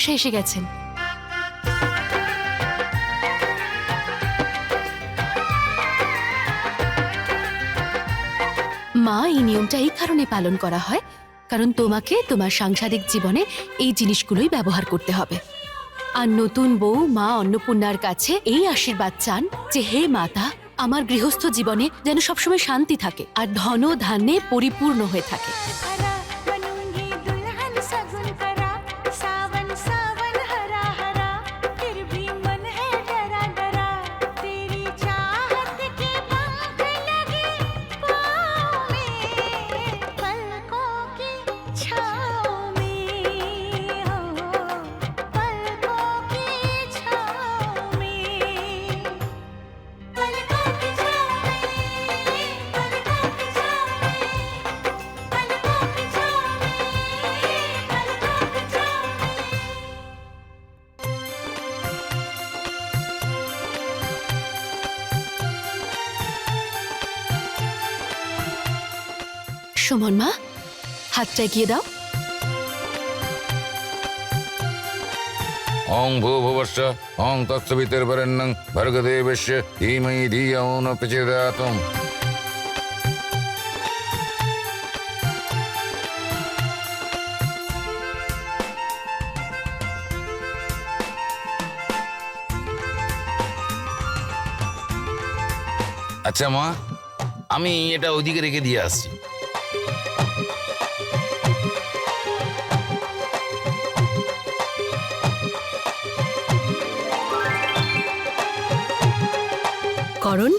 ঠাকুরমশাই এসে গেছেন। মা, এই নিয়মটা এই কারণে পালন করা হয় কারণ তোমাকে তোমার সাংসারিক জীবনে এই জিনিসগুলোই ব্যবহার করতে হবে। আর নতুন বউ মা অন্নপূর্ণার কাছে এই আশীর্বাদ চান যে হে মাতা, আমার গৃহস্থ জীবনে যেন সবসময় শান্তি থাকে আর ধন ধান্যে পরিপূর্ণ হয়ে থাকে। সুমন মা, হাতটা এগিয়ে দাও। ওং ভূর্ভুবস্য ওং তৎসবিতুর্বরেণ্যং ভর্গদেবস্য ধীমহি ধিয়া ও ন প্রচোদয়াৎ। আচ্ছা মা, আমি এটা ওইদিকে রেখে দিয়ে আসছি। করণ,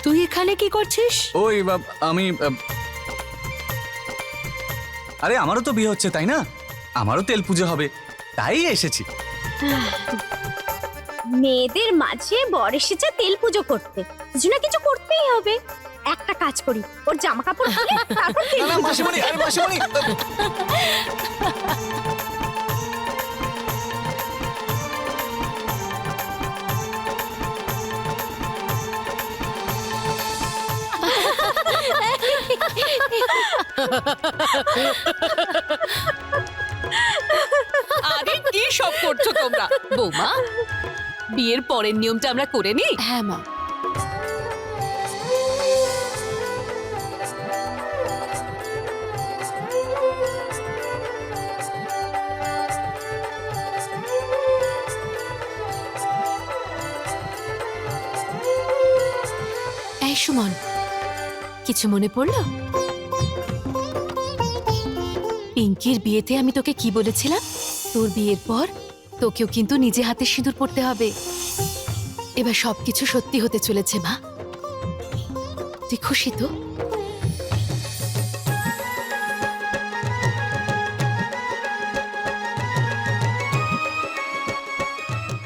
তুই এখানে কি করছিস? ওই আমি আরে আমারও তো বিয়ে হচ্ছে তাই না, আমারও তেল পুজো হবে, তাই এসেছি। মেয়েদের মাঝে বর এসেছে তেল পুজো করতে, কিছু না কিছু করতেই হবে। একটা কাজ করি, ওর জামা কাপড় খুলে তারপর তেল না, পুজো মাসিমণি, আরে মাসিমণি, আরে কি সব করছো তোমরা? বৌমা, বিয়ের পরের নিয়মটা আমরা করে নি। হ্যাঁ মা। এই সুমন, কিছু মনে পড়লো? পিঙ্কির বিয়েতে আমি তোকে কি বলেছিলাম? তোর বিয়ের পর তোকেও কিন্তু নিজে হাতে সিঁদুর পড়তে হবে। এবার সবকিছু সত্যি হতে চলেছে মা। তুই খুশি তো?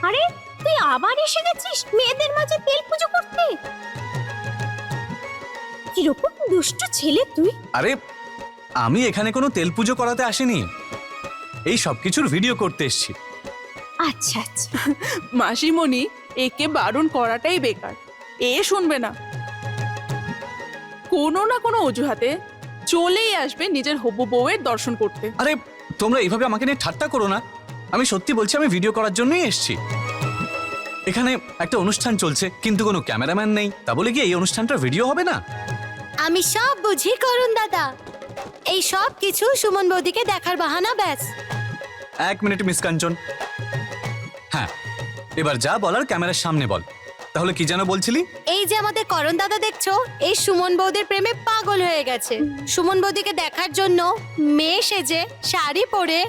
আরে তুই আবার এসে গেছিস মেয়েদের মাঝে তেল পুজো করতে? কিরকম দুষ্ট ছেলে তুই। আরে আমি এখানে কোনো তেল পুজো করাতে আসিনি, এই সবকিছুর ভিডিও করতে এসেছি। আচ্ছা আচ্ছা, মাসিমণি, একে বারণ করাটাই বেকার, এ শুনবে না। কোনো না কোনো অজুহাতে চলেই আসবে নিজের হবু বউয়ের দর্শন করতে। আরে তোমরা এইভাবে আমাকে নিয়ে ঠাট্টা করো না, আমি সত্যি বলছি, আমি ভিডিও করার জন্যই এসেছি। এখানে একটা অনুষ্ঠান চলছে কিন্তু কোনো ক্যামেরাম্যান নেই, তা বলে কি এই অনুষ্ঠানটা ভিডিও হবে না? আমি সব বুঝি করুন দাদা, এই সব কিছু সুমন বৌদিকে দেখার বাহানা ব্যাস। এক মিনিট মিস কাঞ্চন, হ্যাঁ এবার যা বলার ক্যামেরার সামনে বল। তাহলে কি যেন বলছিলি? এই যে আমাদের করণ দাদা দেখছো, এই সুমন বৌদির প্রেমে পাগল হয়ে গেছে। সুমন বৌদিকে দেখার জন্য মেয়ে সেজে শাড়ি পরে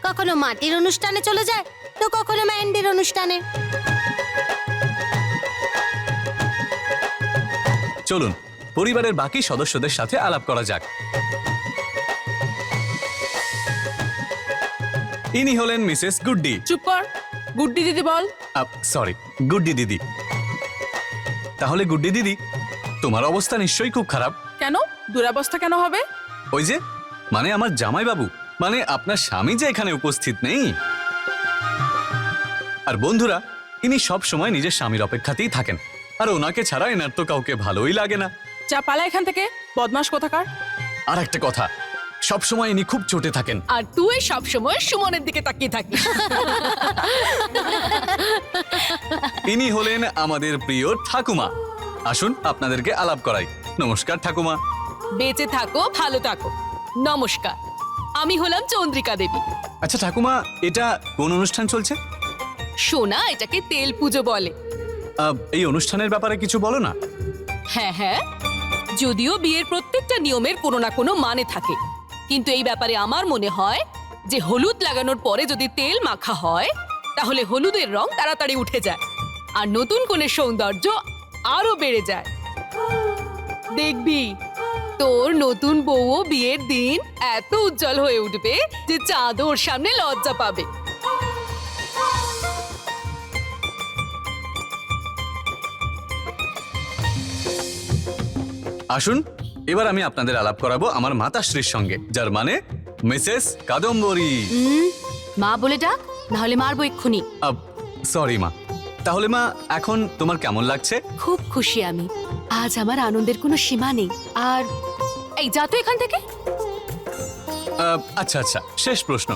কখনো মাটির অনুষ্ঠানে চলে যায় তো কখনো মেহেন্দির অনুষ্ঠানে। চলুন পরিবারের বাকি সদস্যদের সাথে আলাপ করা যাক। ইনি হলেন মিসেস গুড্ডি। চুপ কর, গুড্ডি দিদি বল। সরি, গুড্ডি দিদি। তাহলে গুড্ডি দিদি, তোমার অবস্থা নিশ্চয়ই খুব খারাপ। কেন? দুরবস্থা কেন হবে? ওই যে মানে আমার জামাইবাবু, মানে আপনার স্বামী যে এখানে উপস্থিত নেই। আর বন্ধুরা, ইনি সব সময় নিজের স্বামীর অপেক্ষাতেই থাকেন, আর ওনাকে ছাড়া এনার তো কাউকে ভালোই লাগে না। যা পালা এখান থেকে, বদমাস কোথাকার। আর একটা কথা, সব সময় ইনি খুব চটে থাকেন। আর তুই সবসময় সুমনের দিকে তাকিয়ে থাকিস। ইনি হলেন আমাদের প্রিয় ঠাকুমা। আসুন আপনাদেরকে আলাপ করাই। নমস্কার ঠাকুমা। বেঁচে থাকো, ভালো থাকো। নমস্কার, আমি হলাম চন্দ্রিকা দেবী। আচ্ছা ঠাকুমা, এটা কোন অনুষ্ঠান চলছে? সোনা, এটাকে তেল পুজো বলে। এই অনুষ্ঠানের ব্যাপারে কিছু বলো না। হ্যাঁ হ্যাঁ, যদিও বিয়ের প্রত্যেকটা নিয়মের কোনো না কোনো মানে থাকে, কিন্তু এই ব্যাপারে আমার মনে হয় যে হলুদ লাগানোর পরে যদি তেল মাখা হয় তাহলে হলুদের রং তাড়াতাড়ি উঠে যায় আর নতুন কনের সৌন্দর্য আরো বেড়ে যায়। দেখবি তোর নতুন বউও বিয়ের দিন এত উজ্জ্বল হয়ে উঠবে যে চাঁদ ওর সামনে লজ্জা পাবে। আসুন, এবার আমি আপনাদের আলাপ করাবো আমার মাতাশ্রীর সঙ্গে, যার মানে মিসেস কাদম্বরী। মা বলে ডাক, নাহলে মারবো এক্ষুনি। সরি মা। তাহলে মা, এখন তোমার কেমন লাগছে? খুব খুশি আমি। আজ আমার আনন্দের কোনো সীমা নেই। আর এই যা তো এখান থেকে। আচ্ছা আচ্ছা, শেষ প্রশ্ন।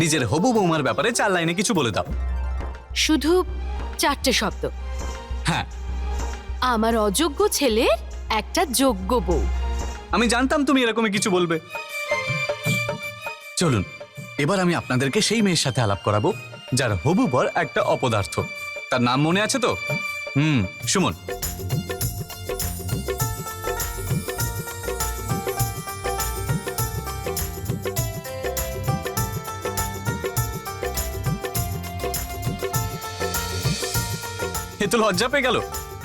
নিজের হবু বৌমার ব্যাপারে 4 লাইনে কিছু বলে দাও। শুধু 4টে শব্দ। হ্যাঁ, আমার অযোগ্য ছেলের একটা যোগ্য বউ। আমি জানতাম তুমি এরকমই কিছু বলবে। চলুন, এবার আমি আপনাদেরকে সেই মেয়ের সাথে আলাপ করাবো যার হবু বর একটা অপদার্থ। তার নাম মনে আছে তো? সুমন। এ তো লজ্জা পেয়ে গেল।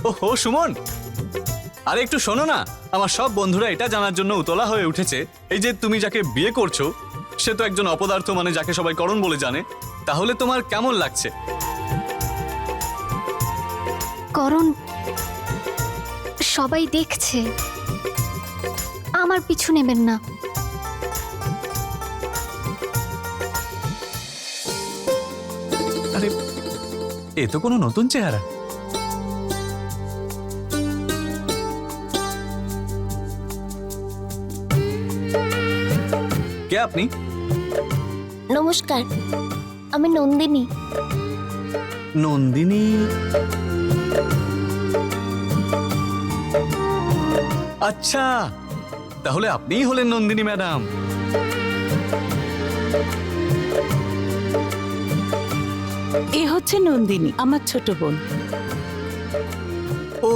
ওহো সুমন, আরে একটু শোনো না। আমার সব বন্ধুরা এটা জানার জন্য উতলা হয়ে উঠেছে, এই যে তুমি যাকে বিয়ে করছো সে তো একজন অপদার্থ, মানে যাকে সবাই করণ বলে জানে। তাহলে তোমার কেমন লাগছে? করণ সবাই দেখছে, আমার পিছু নেবেন না। আরে এ তো কোনো নতুন চেহারা। কে আপনি? নমস্কার, আমি নন্দিনী। নন্দিনী? আচ্ছা, তাহলে আপনিই হলেন নন্দিনী ম্যাডাম। এ হচ্ছে নন্দিনী, আমার ছোট বোন। ও,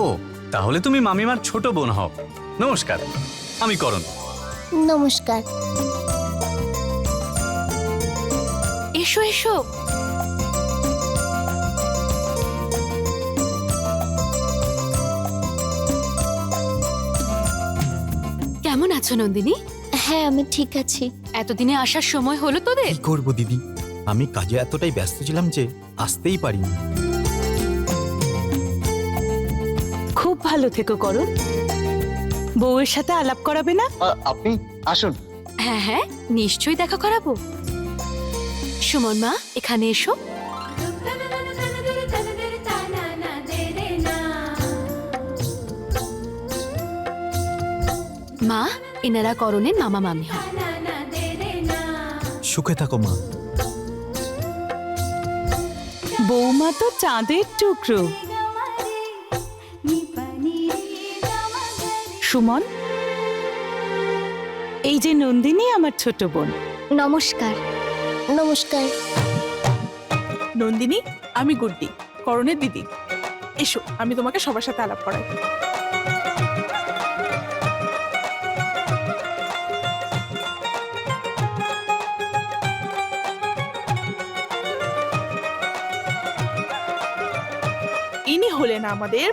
তাহলে তুমি মামিমার ছোট বোন হও। নমস্কার, আমি করণ। নমস্কার। এসো এসো। কেমন আছো নন্দিনী? হ্যাঁ, আমি ঠিক আছি। এতদিনে আসার সময় হলো তোদের? কি করবো দিদি, আমি কাজে এতটাই ব্যস্ত ছিলাম যে আসতেই পারিনি। খুব ভালো থেকো করণ। বউয়ের সাথে আলাপ করাবে না? আপনি আসুন। হ্যাঁ হ্যাঁ, নিশ্চয়ই দেখা করাবো। সুমন মা, এখানে এসো। মা, এনারা করণের মামা মামি হন। সুখে থাকো মা। বৌমা তো চাঁদের টুকরো। সুমন, এই যে নন্দিনী আমার ছোট বোন। নমস্কার। নমস্কার। নন্দিনী, আমি গুড্ডি, করণের দিদি। এসো, আমি তোমাকে সবার সাথে আলাপ করাই। ইনি হলেন আমাদের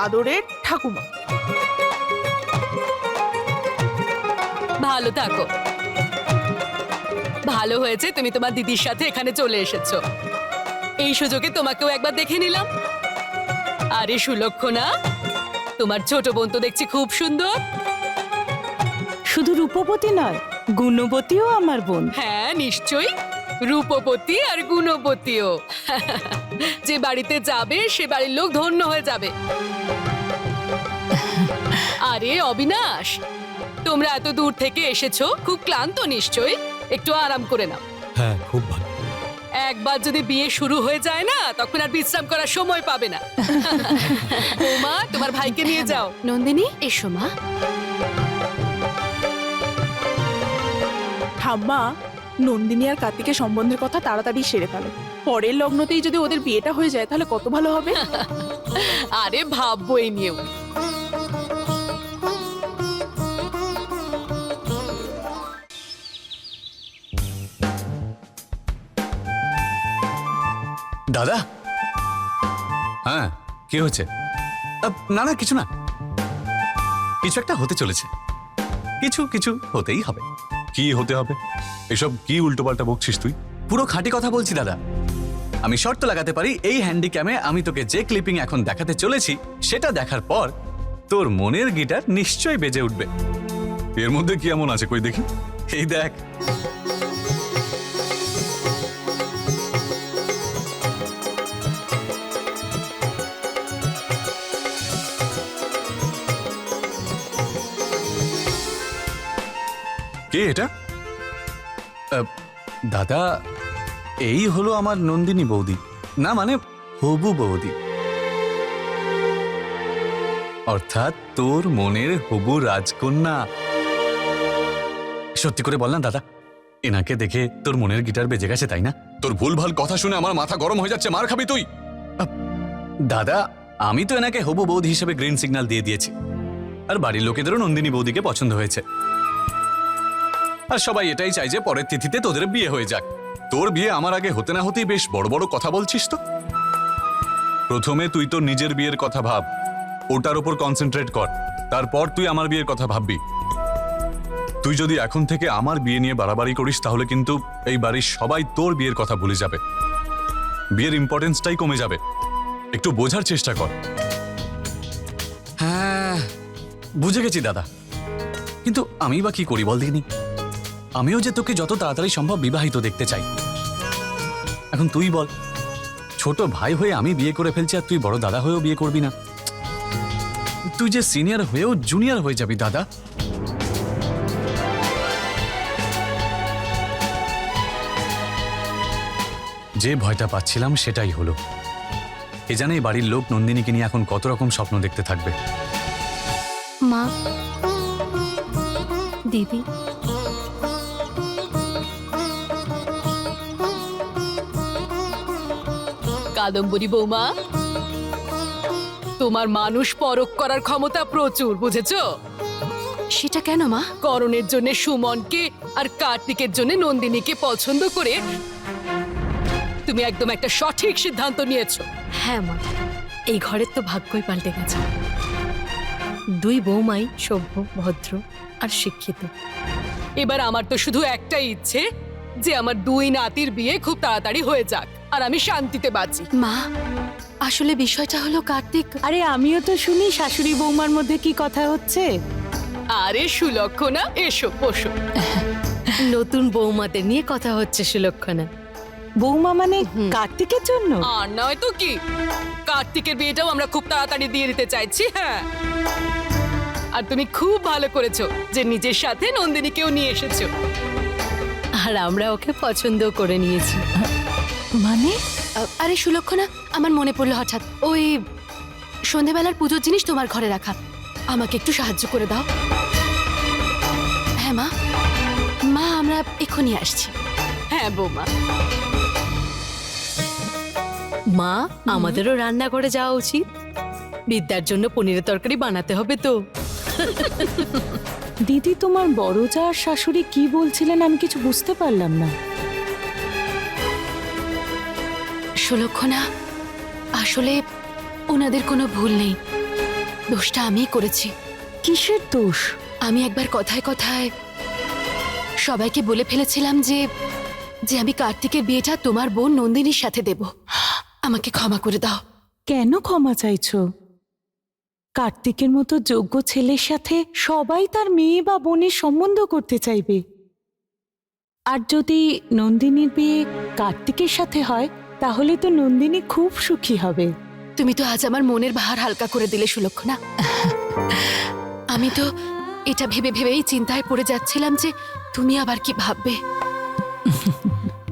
আদরের ঠাকুমা। ভালো থাকো। ভালো হয়েছে তুমি তোমার দিদির সাথে এখানে চলে এসেছো। এই সুযোগে তোমাকেও একবার দেখে নিলাম। আরে সুলক্ষণা, তোমার ছোট বোন তো দেখছি খুব সুন্দর। শুধু রূপবতী নয়, গুণবতীও আমার বোন। হ্যাঁ নিশ্চয়ই, রূপবতী আর গুণবতীও। যে বাড়িতে যাবে সে বাড়ির লোক ধন্য হয়ে যাবে। আরে অবিনাশ, তোমরা এত দূর থেকে এসেছো, খুব ক্লান্ত নিশ্চয়ই, একটু আরাম করে নাও। হ্যাঁ খুব ভালো। একবার যদি বিয়ে শুরু হয়ে যায় না, তখন আর বিশ্রাম করার সময় পাবে না। বৌমা, তোমার ভাইকে নিয়ে যাও। নন্দিনী এসো মা। ঠাম্মা, নন্দিনী আর কার্তিকের সম্বন্ধের কথা তাড়াতাড়ি সেরে ফেলো। পরের লগ্নতেই যদি ওদের বিয়েটা হয়ে যায় তাহলে কত ভালো হবে। আরে ভাববো এই নিয়েও। দাদা, হ্যাঁ কি হচ্ছে? না না কিছু না, কিছু একটা হতে চলেছে। কিছু কিছু হতেই হবে। কি হতে হবে? এসব কি উল্টোপাল্টা বকছিস তুই? পুরো খাঁটি কথা বলছি দাদা। আমি শর্ত লাগাতে পারি, এই হ্যান্ডিক্যামে আমি তোকে যে ক্লিপিং এখন দেখাতে চলেছি সেটা দেখার পর তোর মনের গিটার নিশ্চয়ই বেজে উঠবে। এর মধ্যে কি এমন আছে কই দেখি? এই দেখ। কে এটা? দাদা, এই হলো আমার নন্দিনী বৌদি, না মানে হবু বৌদি, অর্থাৎ তোর মনের হবু রাজকন্যা। সত্যি করে বল না দাদা, এনাকে দেখে তোর মনের গিটার বেজে গেছে তাই না? তোর ভুলভাল কথা শুনে আমার মাথা গরম হয়ে যাচ্ছে, মার খাবি তুই। দাদা, আমি তো এনাকে হবু বৌদি হিসেবে গ্রিন সিগন্যাল দিয়ে দিয়েছি, আর বাড়ির লোকেদেরও নন্দিনী বৌদিকে পছন্দ হয়েছে। আর সবাই এটাই চাই যে পরের তিথিতে তোদের বিয়ে হয়ে যাক। তোর বিয়ে আমার আগে হতে না হতেই বেশ বড় বড় কথা বলছিস তো। প্রথমে তুই তোর নিজের বিয়ের কথা ভাব, ওটার উপর কনসেন্ট্রেট কর, তারপর তুই আমার বিয়ের কথা ভাববি। তুই যদি এখন থেকে আমার বিয়ে নিয়ে বাড়াবাড়ি করিস তাহলে কিন্তু এই বাড়ির সবাই তোর বিয়ের কথা ভুলে যাবে, বিয়ের ইম্পর্টেন্সটাই কমে যাবে। একটু বোঝার চেষ্টা কর। হ্যাঁ বুঝে গেছি দাদা, কিন্তু আমি বা কি করি বল দিনি? আমিও যে তোকে যত তাড়াতাড়ি সম্ভব বিবাহিত দেখতে চাই। এখন তুই বল, ছোট ভাই হয়ে আমি বিয়ে করে ফেলছি আর তুই বড় দাদা হয়েও বিয়ে করবি না? তুই যে সিনিয়র হয়েও জুনিয়র হয়ে যাবি দাদা। যে ভয়টা পাচ্ছিলাম সেটাই হলো। এ জানে বাড়ির লোক নন্দিনীকে নিয়ে এখন কত রকম স্বপ্ন দেখতে থাকবে। মা, দিদি, কাদম্বরী বৌমা, তোমার মানুষ পরখ করার ক্ষমতা প্রচুর, বুঝেছো? সেটা কেন মা? করণের জন্য সুমনকে আর কার্তিকের জন্য নন্দিনীকে পছন্দ করে তুমি একদম একটা সঠিক সিদ্ধান্ত নিয়েছো। হ্যাঁ মা, এই ঘরের তো ভাগ্যই পাল্টে গেছে। দুই বৌমাই সভ্য, ভদ্র আর শিক্ষিত। এবার আমার তো শুধু একটাই ইচ্ছে যে আমার দুই নাতির বিয়ে খুব তাড়াতাড়ি হয়ে যাক আর আমি শান্তিতে বাঁচি। মা, আসলে বিষয়টা হলো কার্তিক। আরে আমিও তো শুনি শাশুড়ি বৌমার মধ্যে কি কথা হচ্ছে। আরে সুলক্ষণা, এসো বসো। নতুন বৌমাদের নিয়ে কথা হচ্ছে সুলক্ষণা। বৌমা মানে কার্তিকের জন্য? আর নয় তো কি, কার্তিকের বিয়েটাও আমরা খুব তাড়াতাড়ি দিয়ে দিতে চাইছি। হ্যাঁ, আর তুমি খুব ভালো করেছো যে নিজের সাথে নন্দিনীকেও নিয়ে এসেছো। আর আমরা ওকে পছন্দ করে নিয়েছি। মানে? আরে সুলক্ষণা, আমার মনে পড়লো হঠাৎ, ওই সন্ধেবেলার পুজোর জিনিস তোমার ঘরে রাখা, আমাকে একটু সাহায্য করে দাও। হ্যাঁ মা, মা আমরা এক্ষুনি আসছি। হ্যাঁ বৌমা। মা, আমাদেরও রান্না করে যাওয়া উচিত। বিদ্যার জন্য পনিরের তরকারি বানাতে হবে তো। দিদি, তোমার বড় যা আর শাশুড়ি কি বলছিলেন আমি কিছু বুঝতে পারলাম না। সুলক্ষণা, আসলে ওনাদের কোনো ভুল নেই, দোষটা আমিই করেছি। কিসের দোষ? আমি একবার কথায় কথায় সবাইকে বলে ফেলেছিলাম যে যে আমি কার্তিকের বিয়েটা তোমার বোন নন্দিনীর সাথে দেব। আমাকে ক্ষমা করে দাও। কেন ক্ষমা চাইছো? কার্তিকের মতো যোগ্য ছেলের সাথে সবাই তার মেয়ে বা বোনের সম্বন্ধ করতে চাইবে। আর যদি নন্দিনীর বিয়ে কার্তিকের সাথে হয় তাহলে তো নন্দিনী খুব সুখী হবে। তুমি তো আজ আমার মনের ভার হালকা করে দিলে সুলক্ষণা। এটা ভেবে ভেবেই চিন্তায় পড়ে যাচ্ছিলাম যে তুমি আবার কি ভাববে।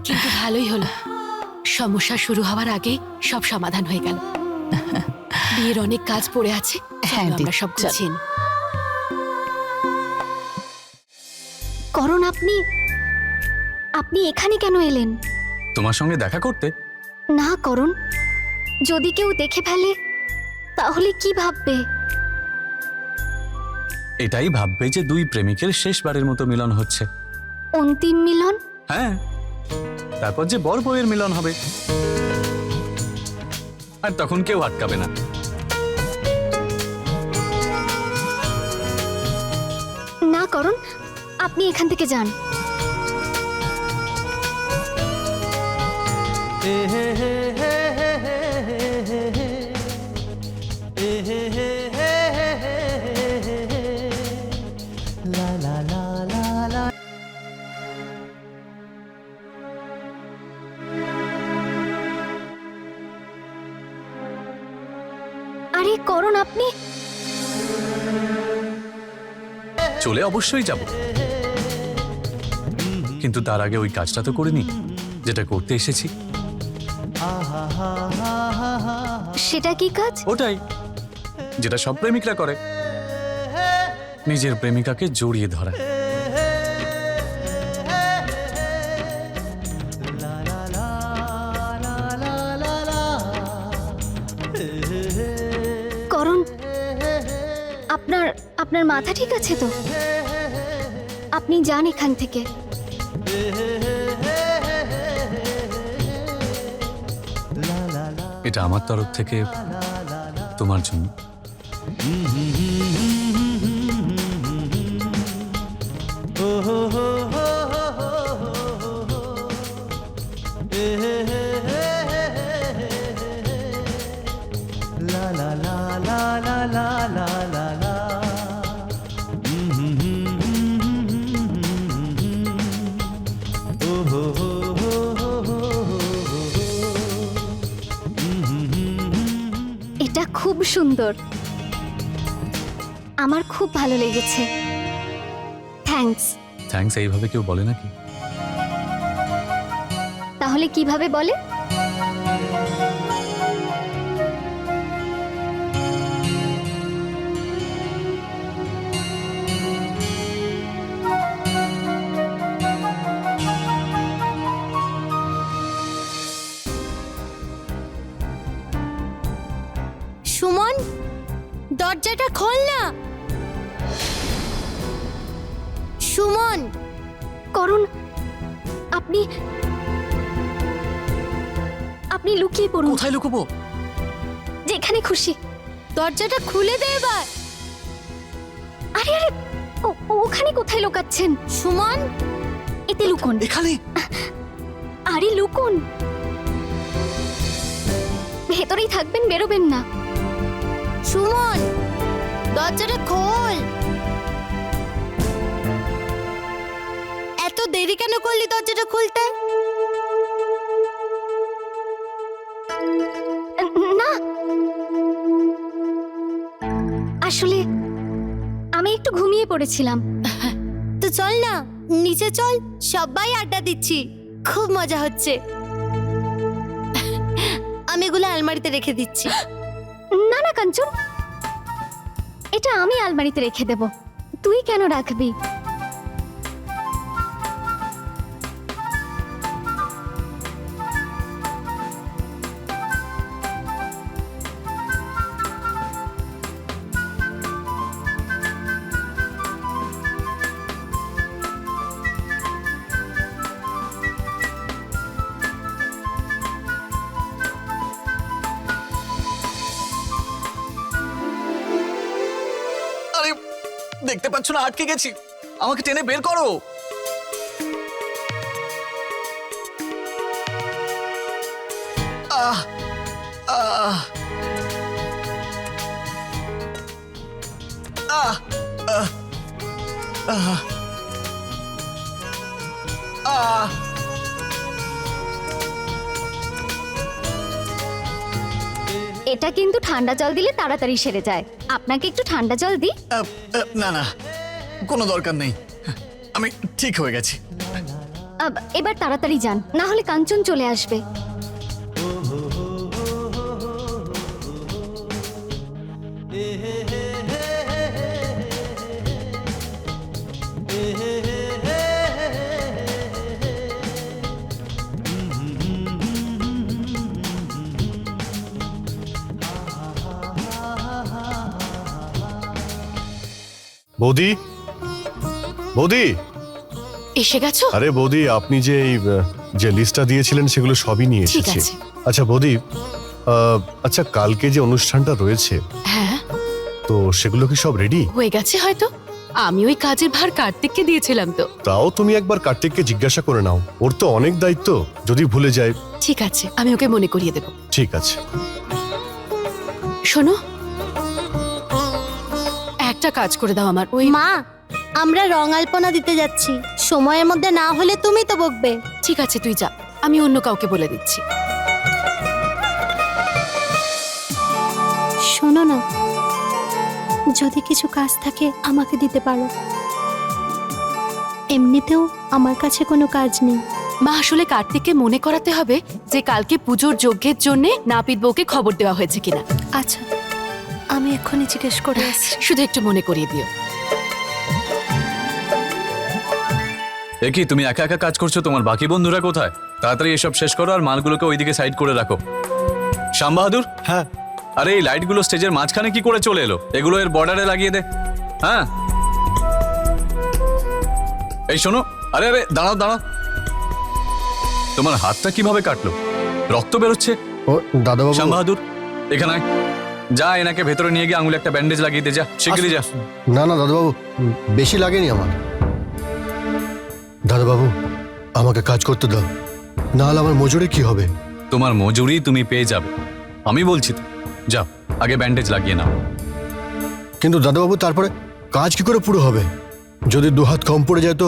কিন্তু ভালোই হলো, সমস্যা শুরু হওয়ার আগেই সব সমাধান হয়ে গেল। বিয়ের অনেক কাজ পড়ে আছে, হ্যাঁ, চলো আমরা দিদি, সব চলো। গুছিয়ে নিই। করণ, আপনি এখানে কেন এলেন? তোমার সঙ্গে দেখা করতে। না করণ, যদি কেউ দেখে ফেলে তাহলে কি ভাববে? এটাই ভাববে যে দুই প্রেমিকের শেষবারের মতো মিলন হচ্ছে। অন্তিম মিলন? হ্যাঁ, তারপর যে বর বউয়ের মিলন হবে, আর তখন কেউ আটকাবে না। না করণ, আপনি এখান থেকে যান। আরে করণ, আপনি চলে অবশ্যই যাব, কিন্তু তার আগে ওই কাজটা তো করিনি যেটা করতে এসেছি। সেটা কি কাজ? ওটাই যেটা সব প্রেমিকরা করে, নিজের প্রেমিকাকে জড়িয়ে ধরা। করণ, আপনার মাথা ঠিক আছে তো? আপনি যান এখান থেকে। এটা আমার তরফ থেকে তোমার জন্য। এটা খুব সুন্দর, আমার খুব ভালো লেগেছে। থ্যাঙ্কস। থ্যাঙ্কস এইভাবে কেউ বলে নাকি? তাহলে কিভাবে বলে? সুমন, দরজাটা খোল না। সুমন, করণ, আপনি লুকিয়ে পড়ুন, কোথায় লুকোবো? যেখানে খুশি। দরজাটা খুলে দে এবার। আরে আরে, ওখানে কোথায় লুকাচ্ছেন? সুমন, এতে লুকুন। এখানে? আরে লুকুন, ভেতরেই থাকবেন, বেরোবেন না। সুমন, দরজাটা খোল। এত দেরি কেন করলি দরজাটা খুলতে? না, আসলে আমি একটু ঘুমিয়ে পড়েছিলাম। তো চল না, নিচে চল, সবাই আড্ডা দিচ্ছি, খুব মজা হচ্ছে। আমি এগুলো আলমারিতে রেখে দিচ্ছি। না না কাঞ্চন, এটা আমি আলমারিতে রেখে দেব, তুই কেন রাখবি? আরে দেখতে পাচ্ছ না আটকে গেছি, আমাকে টেনে বের করো। আহ আহ আহ আহ আহ এটা কিন্তু ঠান্ডা জল দিলে তাড়াতাড়ি সেরে যায়। আপনাকে একটু ঠান্ডা জল দিই? না না, কোনো দরকার নেই, আমি ঠিক হয়ে গেছি। এবার তাড়াতাড়ি যান, না হলে কাঞ্চন চলে আসবে। বৌদি, বৌদি, এসে গেছো? আরে বৌদি, আপনি যে এই যে লিস্টটা দিয়েছিলেন সেগুলো সবই নিয়ে ঠিক এসেছি। আছে। আচ্ছা বৌদি, আচ্ছা কালকে যে অনুষ্ঠানটা রয়েছে হ্যাঁ, তো সেগুলো কি সব রেডি? হয়ে গেছে হয়তো। আমি ওই কাজের ভার কার্তিককে দিয়েছিলাম তো। তাও তুমি একবার কার্তিককে জিজ্ঞাসা করে নাও, ওর তো অনেক দায়িত্ব, যদি ভুলে যায়। ঠিক আছে, আমি ওকে মনে করিয়ে দেব। ঠিক আছে। শোনো, একটা কাজ করে দাও আমার। ওই মা, আমরা রং আলপনা দিতে যাচ্ছি, সময়ের মধ্যে না হলে তুমি তো বকবে। ঠিক আছে, তুই যা, আমি অন্য কাউকে বলে দিচ্ছি। শোনো না, যদি কিছু কাজ থাকে আমাকে দিতে পারো। এমনিতেও আমার কাছে কোনো কাজ নেই। মা, আসলে কার্তিককে মনে করাতে হবে যে কালকে পুজোর যজ্ঞের জন্য নাপিত বউকে খবর দেওয়া হয়েছে কিনা। আচ্ছা, আমি এক্ষুনি জিজ্ঞেস করে আসছি। শুধু একটু মনে করিয়ে দিও। এ কি তুমি একা একা কাজ করছো? তোমার বাকি বন্ধুরা কোথায়? তাড়াতাড়ি এসব শেষ করো আর মালগুলোকে ওইদিকে সাইড করে রাখো। শ্যাম বাহাদুর, হ্যাঁ আরে এই লাইটগুলো স্টেজের মাঝখানে কি করে চলে এলো? এগুলো এর বর্ডারে লাগিয়ে দে। হ্যাঁ, এই শোনো, আরে আরে দাঁড়াও দাঁড়াও, তোমার হাতটা কিভাবে কাটলো? রক্ত বেরোচ্ছে। ও দাদাবাবু, শ্যাম বাহাদুর, এখানে আয়। যা, এনাকে ভেতরে নিয়ে গিয়ে আঙুলে একটা ব্যান্ডেজ লাগিয়ে দে, যা শিগগিরই যা। না না দাদাবাবু, বেশি লাগেনি আমার। দাদাবাবু, আমাকে কাজ করতে দাও, না হলে আমার মজুরি কি হবে? তোমার মজুরি তুমি পেয়ে যাবে, আমি বলছি তো। যাও, আগে ব্যান্ডেজ লাগিয়ে নাও। কিন্তু দাদাবাবু, তারপরে কাজ কি করে পুরো হবে? যদি দু হাত কম পড়ে যায় তো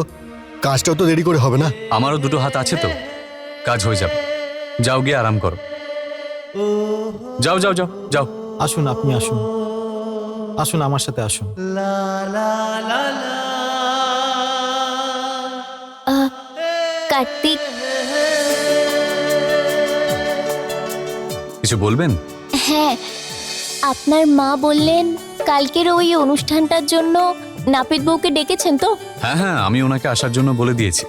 কাজটাও তো দেরি করে হবে না? আমারও দুটো হাত আছে তো, কাজ হয়ে যাবে। যাও, গিয়ে আরাম করো। যাও যাও যাও যাও। আসুন, আপনি আসুন, আসুন আমার সাথে আসুন। কার্তিক, কিছু বলবেন? হ্যাঁ, আপনার মা বললেন কালকের ওই অনুষ্ঠানটার জন্য নাপিত বউকে ডেকেছেন তো? হ্যাঁ হ্যাঁ, আমি ওনাকে আসার জন্য বলে দিয়েছি।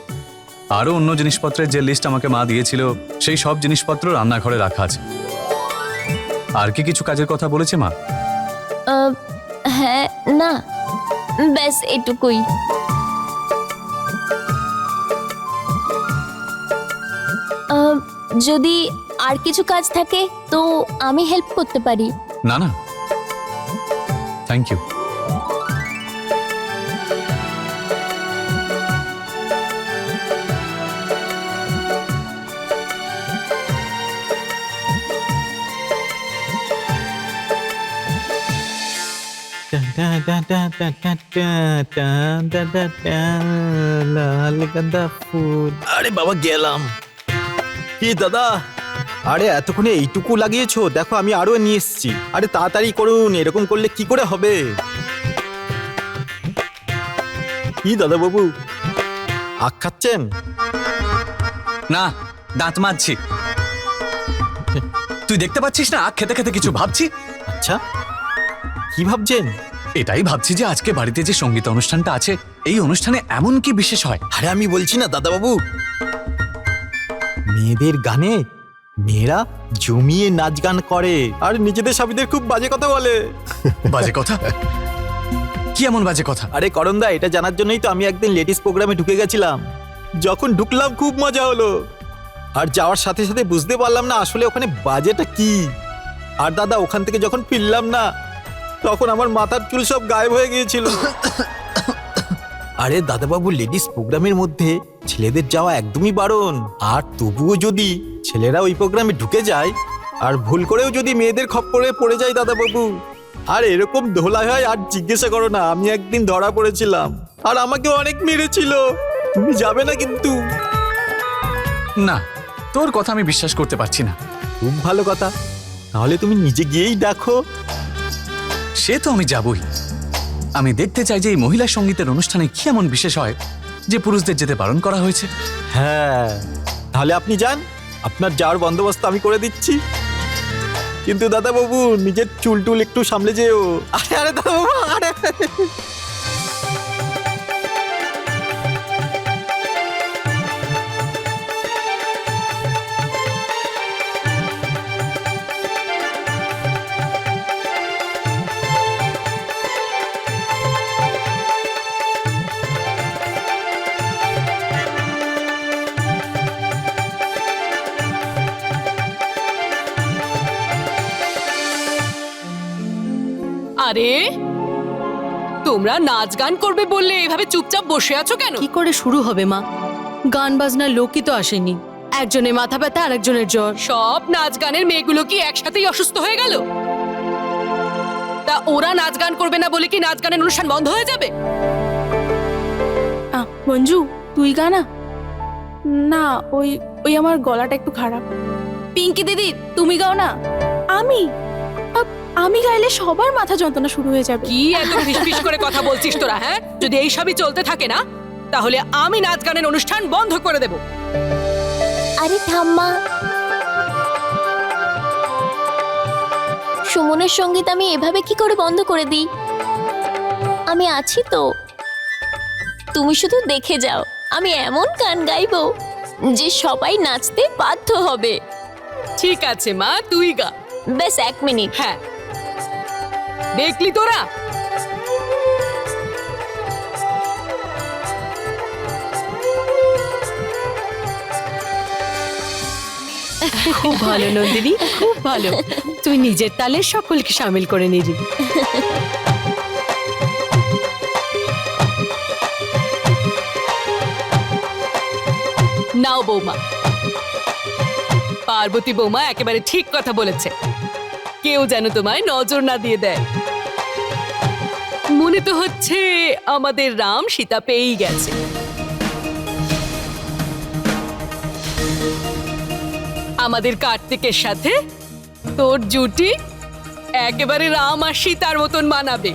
আরও অন্য জিনিসপত্রের যে লিস্ট আমাকে মা দিয়েছিল, সেই সব জিনিসপত্র রান্নাঘরে রাখা আছে। আর কি কিছু কাজের কথা বলেছে মা? হ্যাঁ, না, ব্যাস এটুকুই। যদি আর কিছু কাজ থাকে তো আমি হেল্প করতে পারি। না না, থ্যাংক ইউ। লাল গাঁদা ফুল। আরে বাবা, গেলাম। কি দাদা, আরে এতক্ষণে এইটুকু লাগিয়েছো? দেখো আমি আরো নিয়ে এসেছি। আরে তাড়াতাড়ি করুন, এরকম করলে কি করে হবে? কি দাদা বাবু, আখ খাচ্ছেন? না, দাঁত মাজছি। তুই দেখতে পাচ্ছিস না আখ খেতে খেতে কিছু ভাবছি? আচ্ছা, কি ভাবছেন? এটাই ভাবছি যে আজকে বাড়িতে যে সঙ্গীত অনুষ্ঠানটা আছে, এই অনুষ্ঠানে এমন কি বিশেষ হয়? আরে আমি বলছি না দাদা বাবু, মেয়েদের গানে মেয়েরা জমিয়ে নাচ গান করে আর নিজেদের স্বামীদের খুব বাজে কথা বলে। বাজে কথা? কি এমন বাজে কথা? আরে করণদা, এটা জানার জন্যই তো আমি একদিন লেডিস প্রোগ্রামে ঢুকে গেছিলাম। যখন ঢুকলাম খুব মজা হলো, আর যাওয়ার সাথে সাথে বুঝতে পারলাম না আসলে ওখানে বাজেটা কি। আর দাদা, ওখান থেকে যখন ফিরলাম না, তখন আমার মাথার চুল সব গায়েব হয়ে গিয়েছিল। আরে দাদাবাবু, লেডিস প্রোগ্রামের মধ্যে ছেলেদের যাওয়া একদমই বারণ। আর তবুও যদি ছেলেরা ওই প্রোগ্রামে ঢুকে যায় আর ভুল করেও যদি মেয়েদের খপ্পরে পড়ে যায় দাদাবাবু, আর এরকম ধোলাই হয় আর জিজ্ঞাসা করো না। আমি একদিন ধরা পড়েছিলাম আর আমাকে অনেক মেরেছিল। তুমি যাবে না কিন্তু? না, তোর কথা আমি বিশ্বাস করতে পারছি না। খুব ভালো কথা, তাহলে তুমি নিজে গিয়েই দেখো। সে তো আমি যাবই, আমি দেখতে চাই যে এই মহিলা সঙ্গীতের অনুষ্ঠানে কি এমন বিশেষ হয় যে পুরুষদের যেতে বারণ করা হয়েছে। হ্যাঁ, তাহলে আপনি যান, আপনার যাওয়ার বন্দোবস্ত আমি করে দিচ্ছি। কিন্তু দাদা বাবু নিজের চুল টুল একটু সামলে যেও। আরে আরে দাদা বাবু, আরে আরে তোমরা নাচ গান করবে বললে এভাবে চুপচাপ বসে আছো কেন? কি করে শুরু হবে মা? গান বাজনার লোকই তো আসেনি। একজনের মাথা ব্যথা আর একজনের জ্বর। সব নাচ গানের মেয়েগুলো কি একসাথেই অসুস্থ হয়ে গেল? তা ওরা নাচ গান করবে না বলে কি নাচ গানের অনুষ্ঠান বন্ধ হয়ে যাবে? মঞ্জু তুই গা না। না, ওই ওই আমার গলাটা একটু খারাপ। পিঙ্কি দিদি তুমি গাও না। আমি গাইলে সবার মাথা যন্ত্রণা শুরু হয়ে যাবে। কি এত ফিসফিস করে কথা বলছিস তোরা? হ্যাঁ, যদি এই সবই চলতে থাকে না তাহলে আমি নাচ গানের অনুষ্ঠান বন্ধ করে দেব। আরে ঠাম্মা, সুমনের সঙ্গীত আমি এভাবে কি করে বন্ধ করে দিই? আমি আছি তো, তুমি শুধু দেখে যাও। আমি এমন গান গাইবো যে সবাই নাচতে বাধ্য হবে। ঠিক আছে মা, তুই গা। বেশ 1 মিনিট। হ্যাঁ, দেখলি তোরা? খুব ভালো নন্দিনী, খুব ভালো। তুই নিজের তালে সকলকে সামিল করে নিবি। নাও বৌমা। পার্বতী বৌমা একেবারে ঠিক কথা বলেছে। কেউ যেন তোমায় নজর না দিয়ে দেয়। মনে তো হচ্ছে আমাদের রাম সীতা পেয়েই গেছে। আমাদের কার্তিকের সাথে তোর জুটি একেবারে রাম আর সীতার মতন মানাবে।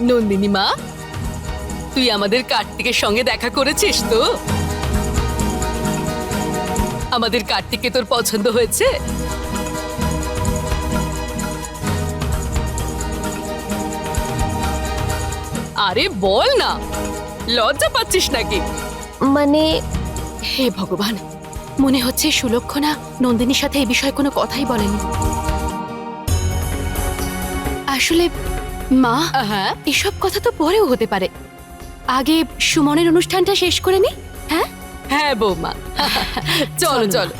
নন্দিনী মা, তুই আমাদের কার্তিকের সঙ্গে দেখা করেছিস তো? আমাদের কার্তিককে তোর পছন্দ হয়েছে? আরে বল না, লজ্জা পাচ্ছিস নাকি? মানে হে ভগবান, মনে হচ্ছে সুলক্ষণা নন্দিনীর সাথে এই বিষয়ে কোনো কথাই বলেনি। আসলে মা, হ্যাঁ, এসব কথা তো পরেও হতে পারে। আগে সুমনের অনুষ্ঠানটা শেষ করে নি। হ্যাঁ হ্যাঁ বৌমা, চলো চলো।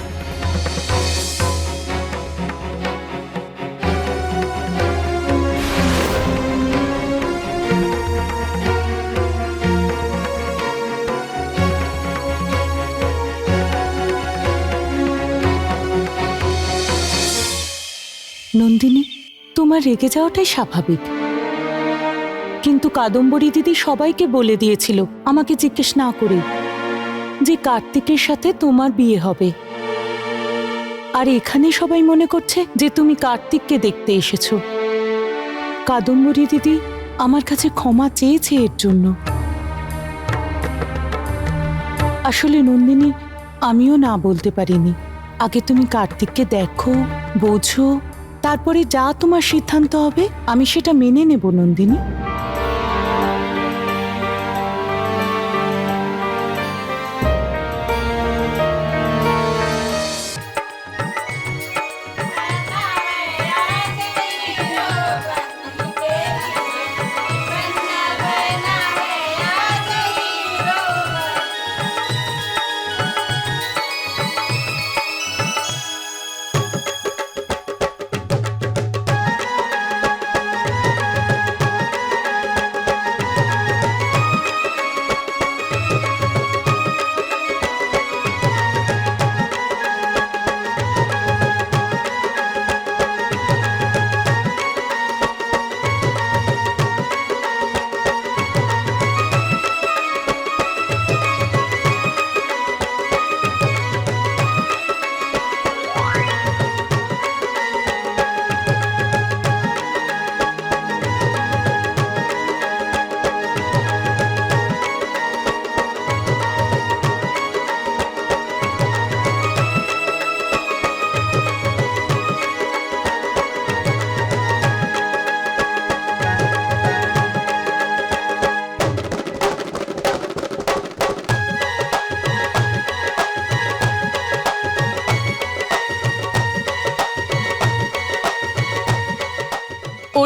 নন্দিনী, তোমার রেগে যাওয়াটাই স্বাভাবিক, কিন্তু কাদম্বরী দিদি সবাইকে বলে দিয়েছিল আমাকে জিজ্ঞেস না করে যে কার্তিকের সাথে তোমার বিয়ে হবে। আর এখানে সবাই মনে করছে যে তুমি কার্তিককে দেখতে এসেছো। কাদম্বরী দিদি আমার কাছে ক্ষমা চেয়েছে এর জন্য। আসলে নন্দিনী, আমিও না বলতে পারিনি। আগে তুমি কার্তিককে দেখো, বোঝো, তারপরে যা তোমার সিদ্ধান্ত হবে আমি সেটা মেনে নেব নন্দিনী।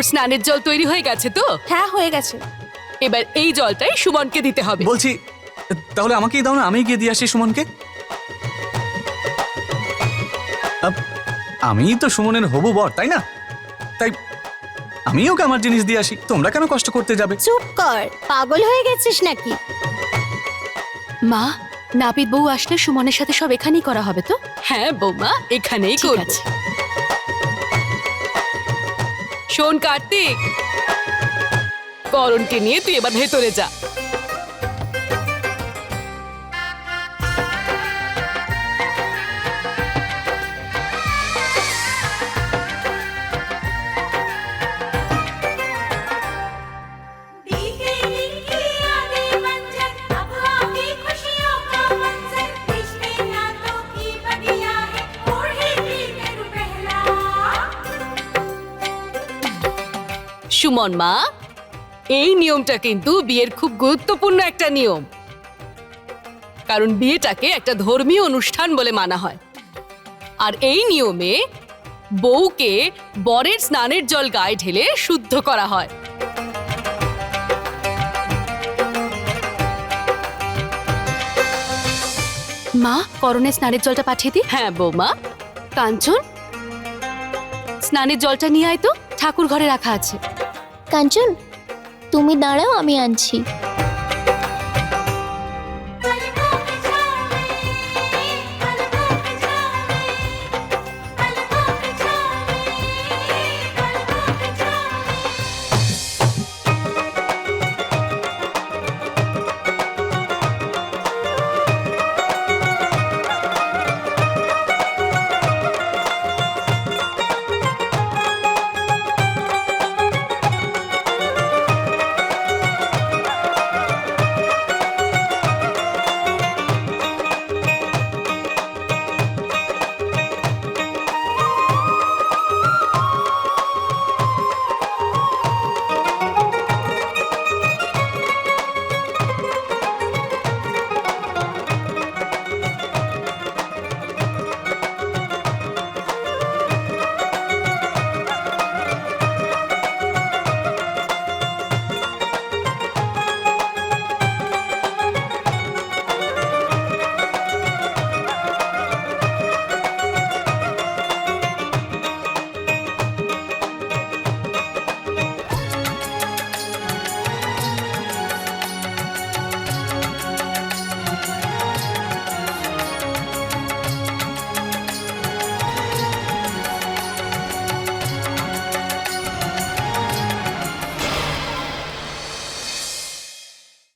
ওর স্নানের জল তৈরি হয়ে গেছে তো? হ্যাঁ হয়ে গেছে। এবার এই জলটাই সুমনকে দিতে হবে। বলছি তাহলে আমাকেই দাও না, আমি গিয়ে দিয়ে আসি সুমনকে। আমি তো সুমনের হবু বর, তাই না? তাই আমি ওকে আমার জিনিস দিয়ে আসি, তোমরা কেন কষ্ট করতে যাবে? চুপ কর, পাগল হয়ে গেছিস নাকি? মা, নাপিত বউ আসলে সুমনের সাথে সব এখানেই করা হবে তো? হ্যাঁ বৌমা, এখানেই ঠিক করব। আছে। শোন কার্তিক, করণকে নিয়ে তুই এবার ভেতরে যা। সুমন মা, এই নিয়মটা কিন্তু বিয়ের খুব গুরুত্বপূর্ণ একটা নিয়ম, কারণ বিয়েটাকে একটা ধর্মীয় অনুষ্ঠান বলে মানা হয়। আর এই নিয়মে বউকে বরের স্নানের জল গায়ে ঢেলে শুদ্ধ করা হয়। মা, করণের স্নানের জলটা পাঠিয়ে দিই। হ্যাঁ বৌমা। কাঞ্চন, স্নানের জলটা নিয়ে আয় তো, ঠাকুর ঘরে রাখা আছে। কাঞ্চন, তুমি দাঁড়াও, আমি আনছি।